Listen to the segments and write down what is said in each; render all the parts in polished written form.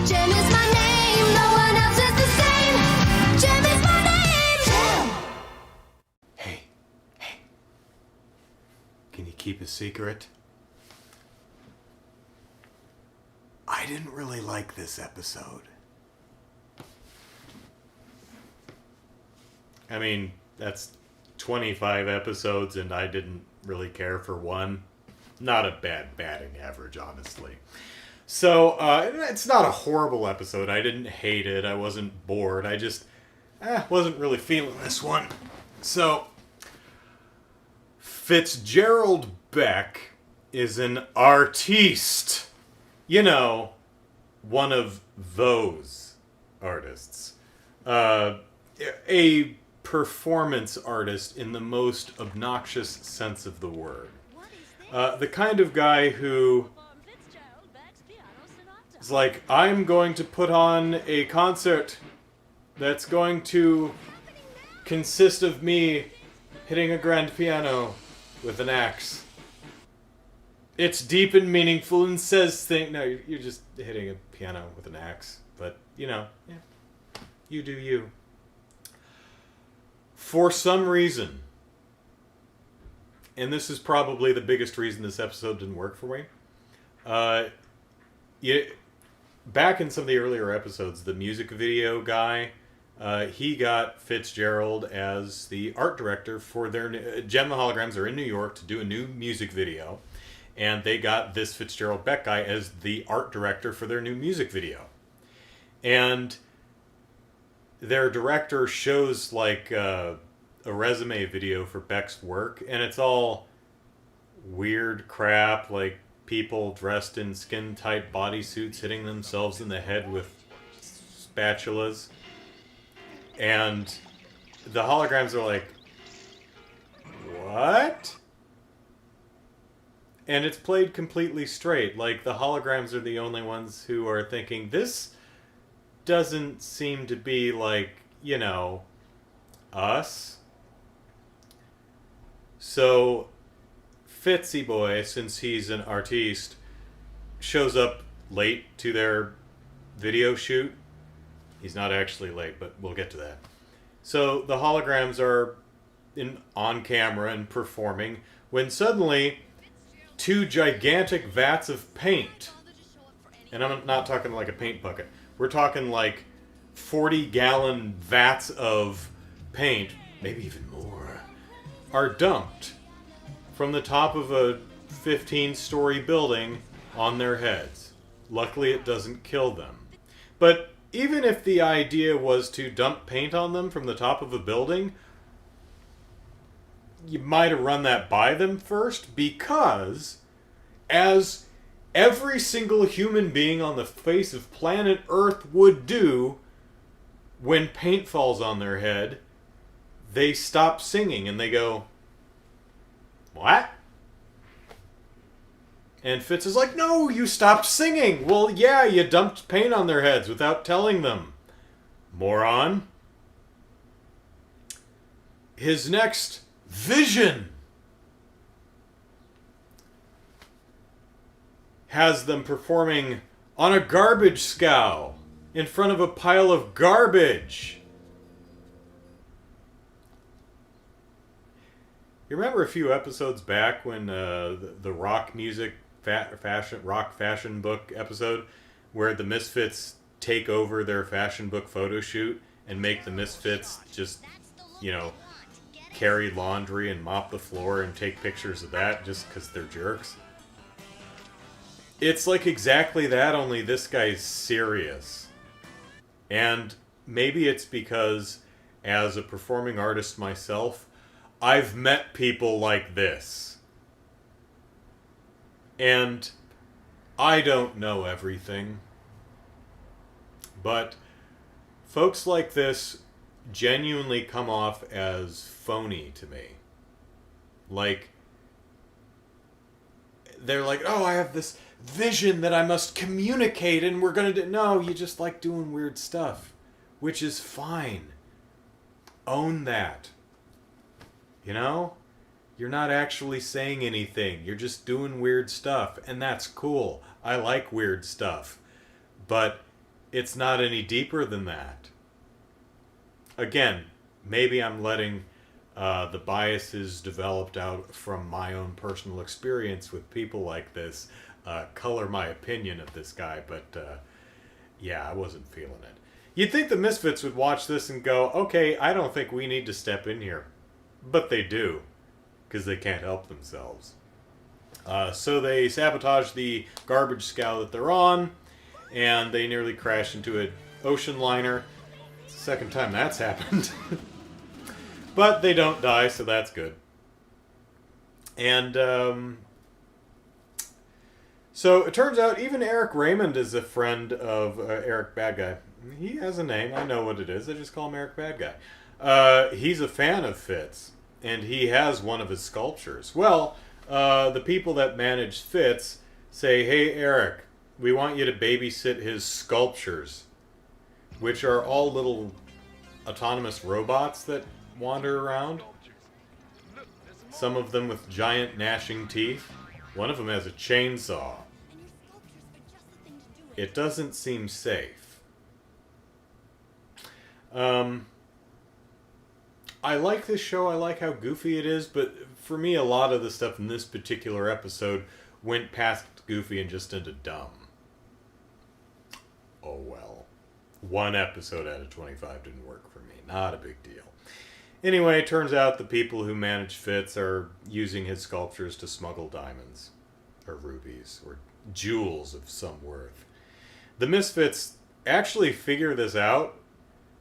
Jem is my name, no one else is the same. Jem is my name. Jem. Hey, can you keep a secret? I didn't really like this episode. I mean, that's 25 episodes and I didn't really care for one. Not a bad batting average, honestly. So, it's not a horrible episode. I didn't hate it. I wasn't bored. I just wasn't really feeling this one. So, Fitzgerald Beck is an artiste. You know, one of those artists. A performance artist in the most obnoxious sense of the word. The kind of guy who is like, I'm going to put on a concert that's going to consist of me hitting a grand piano with an axe. It's deep and meaningful and says things. No, you're just hitting a piano with an axe. But, yeah, you do you. For some reason, and this is probably the biggest reason this episode didn't work for me, back in some of the earlier episodes, the music video guy, he got Fitzgerald as the art director for their... Jem the Holograms are in New York to do a new music video, and they got this Fitzgerald Beck guy as the art director for their new music video. And their director shows like a resume video for Beck's work, and it's all weird crap, like people dressed in skin-tight bodysuits hitting themselves in the head with spatulas. And the holograms are like, what? And it's played completely straight. Like, the holograms are the only ones who are thinking, this doesn't seem to be like, us. So, Fitzy Boy, since he's an artiste, shows up late to their video shoot. He's not actually late, but we'll get to that. So, the holograms are on camera and performing, when suddenly, two gigantic vats of paint, and I'm not talking like a paint bucket, we're talking like 40-gallon vats of paint, maybe even more, are dumped from the top of a 15-story building on their heads. Luckily, it doesn't kill them. But even if the idea was to dump paint on them from the top of a building, you might have run that by them first, because as every single human being on the face of planet Earth would do when paint falls on their head, they stop singing and they go, what? And Fitz is like, no, you stopped singing. Well, yeah, you dumped paint on their heads without telling them. Moron. His next vision has them performing on a garbage scow in front of a pile of garbage. You remember a few episodes back when the rock music fashion book episode where the Misfits take over their fashion book photo shoot and make the Misfits just, carry laundry and mop the floor and take pictures of that just because they're jerks? It's like exactly that, only this guy's serious. And maybe it's because, as a performing artist myself, I've met people like this. And I don't know everything. But folks like this genuinely come off as phony to me. Like, they're like, oh, I have this vision that I must communicate and we're going to do... No, you just like doing weird stuff, which is fine. Own that. You're not actually saying anything. You're just doing weird stuff, and that's cool. I like weird stuff. But it's not any deeper than that. Again, maybe I'm letting the biases developed out from my own personal experience with people like this color my opinion of this guy, but yeah, I wasn't feeling it. You'd think the Misfits would watch this and go, okay, I don't think we need to step in here. But they do, because they can't help themselves. So they sabotage the garbage scow that they're on, and they nearly crash into an ocean liner. It's the second time that's happened. But they don't die, so that's good. And so it turns out even Eric Raymond is a friend of Eric Bad Guy. He has a name. I know what it is. I just call him Eric Bad Guy. He's a fan of Fitz, and he has one of his sculptures. Well, the people that manage Fitz say, hey, Eric, we want you to babysit his sculptures, which are all little autonomous robots that wander around. Some of them with giant gnashing teeth. One of them has a chainsaw. It doesn't seem safe. I like this show. I like how goofy it is, but for me, a lot of the stuff in this particular episode went past goofy and just into dumb. Oh well. One episode out of 25 didn't work for me. Not a big deal. Anyway, it turns out the people who manage Fitz are using his sculptures to smuggle diamonds, or rubies, or jewels of some worth. The Misfits actually figure this out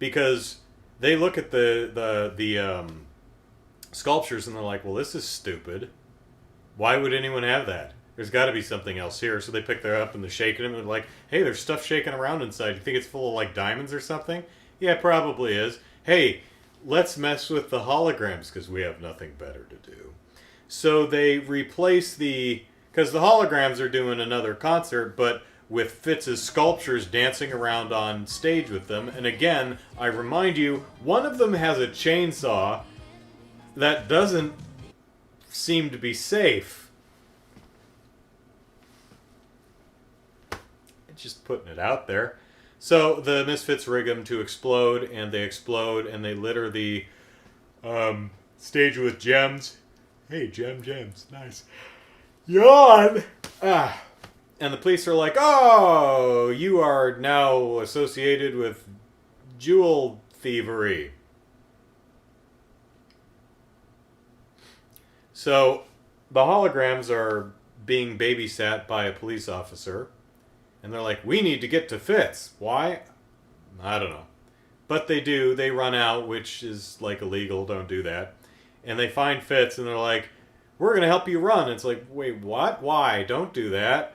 because they look at the sculptures and they're like, well, this is stupid. Why would anyone have that? There's got to be something else here. So they pick them up and they're shaking them and they're like, hey, there's stuff shaking around inside. You think it's full of like diamonds or something? Yeah, it probably is. Hey, let's mess with the holograms because we have nothing better to do. So they replace because the holograms are doing another concert, but with Fitz's sculptures dancing around on stage with them. And again, I remind you, one of them has a chainsaw that doesn't seem to be safe. Just putting it out there. So the Misfits rig them to explode, and they explode, and they litter the stage with gems. Hey, Jem Jams, nice. Yawn! And the police are like, oh, you are now associated with jewel thievery. So the holograms are being babysat by a police officer. And they're like, we need to get to Fitz. Why? I don't know. But they do. They run out, which is like illegal. Don't do that. And they find Fitz and they're like, we're going to help you run. It's like, wait, what? Why? Don't do that.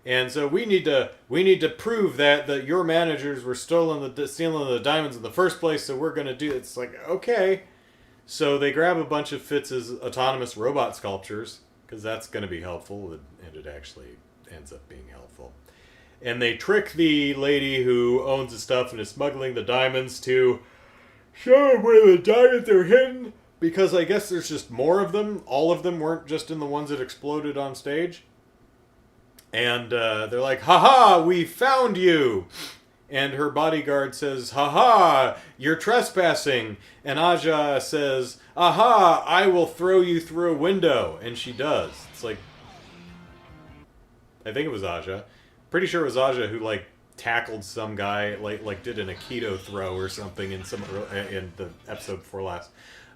And so we need to prove that your managers were stealing the diamonds in the first place, so we're going to do it. It's like, okay. So they grab a bunch of Fitz's autonomous robot sculptures, because that's going to be helpful, and it actually ends up being helpful. And they trick the lady who owns the stuff and is smuggling the diamonds to show them where the diamonds are hidden, because I guess there's just more of them. All of them weren't just in the ones that exploded on stage. And they're like, haha, we found you. And her bodyguard says, haha, you're trespassing. And Aja says, aha, I will throw you through a window. And she does. It's like, I think it was Aja. Pretty sure it was Aja who like tackled some guy, like did an Aikido throw or something in the episode before last.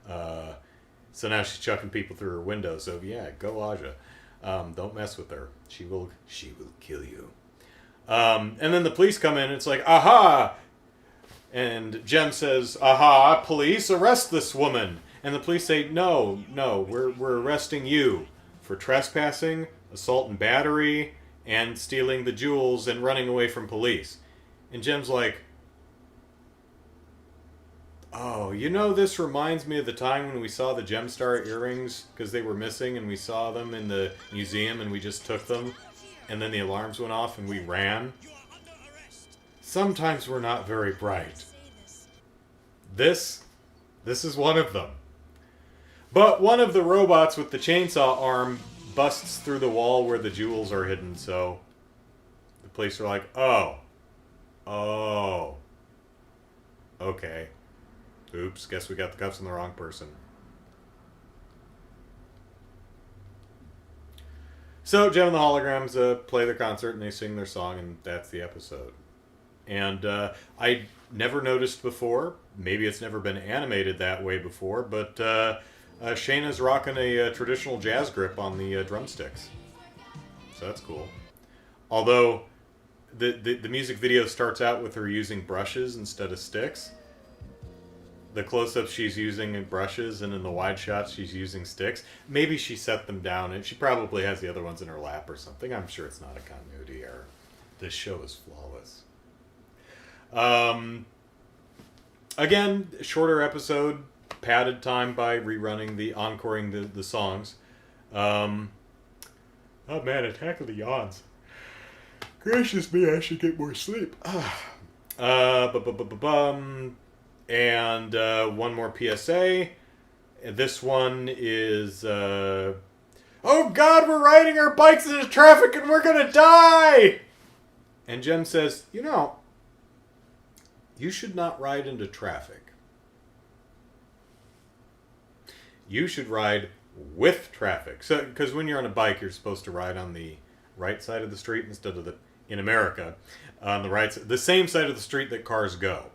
So now she's chucking people through her window. So yeah, go Aja. Don't mess with her. She will kill you. And then the police come in and it's like, aha! And Jem says, aha, police, arrest this woman. And the police say, no, we're arresting you for trespassing, assault and battery, and stealing the jewels and running away from police. And Jem's like, oh, this reminds me of the time when we saw the Gemstar earrings because they were missing and we saw them in the museum and we just took them and then the alarms went off and we ran. Sometimes we're not very bright. This is one of them. But one of the robots with the chainsaw arm busts through the wall where the jewels are hidden, so the police are like, oh, okay. Oops, guess we got the cuffs on the wrong person. So Jem and the Holograms play their concert and they sing their song, and that's the episode. And I never noticed before, maybe it's never been animated that way before, but Shayna's rocking a traditional jazz grip on the drumsticks. So that's cool. Although the music video starts out with her using brushes instead of sticks. The close-ups she's using brushes, and in the wide shots she's using sticks. Maybe she set them down, and she probably has the other ones in her lap or something. I'm sure it's not a continuity error. This show is flawless. Again, shorter episode, padded time by rerunning encoring the songs. Oh man, Attack of the Yawns. Gracious me, I should get more sleep. And one more PSA. This one is, oh God, we're riding our bikes into traffic and we're gonna die! And Jem says, you know, you should not ride into traffic. You should ride with traffic. So, because when you're on a bike, you're supposed to ride on the right side of the street instead of in America, on the right side, the same side of the street that cars go.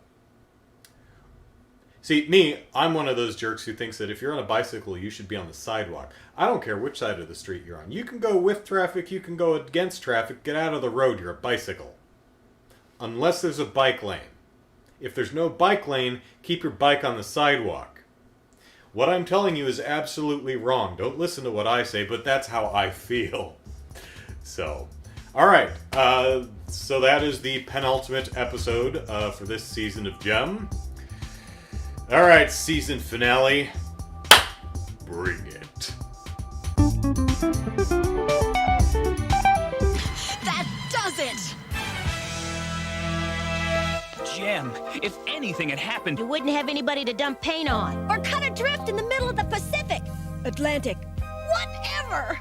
See, me, I'm one of those jerks who thinks that if you're on a bicycle, you should be on the sidewalk. I don't care which side of the street you're on. You can go with traffic, you can go against traffic, get out of the road, you're a bicycle. Unless there's a bike lane. If there's no bike lane, keep your bike on the sidewalk. What I'm telling you is absolutely wrong. Don't listen to what I say, but that's how I feel. So, alright. So that is the penultimate episode for this season of Jem. Alright, season finale. Bring it. That does it! Jem, if anything had happened... You wouldn't have anybody to dump paint on. Or cut adrift in the middle of the Pacific! Atlantic. Whatever!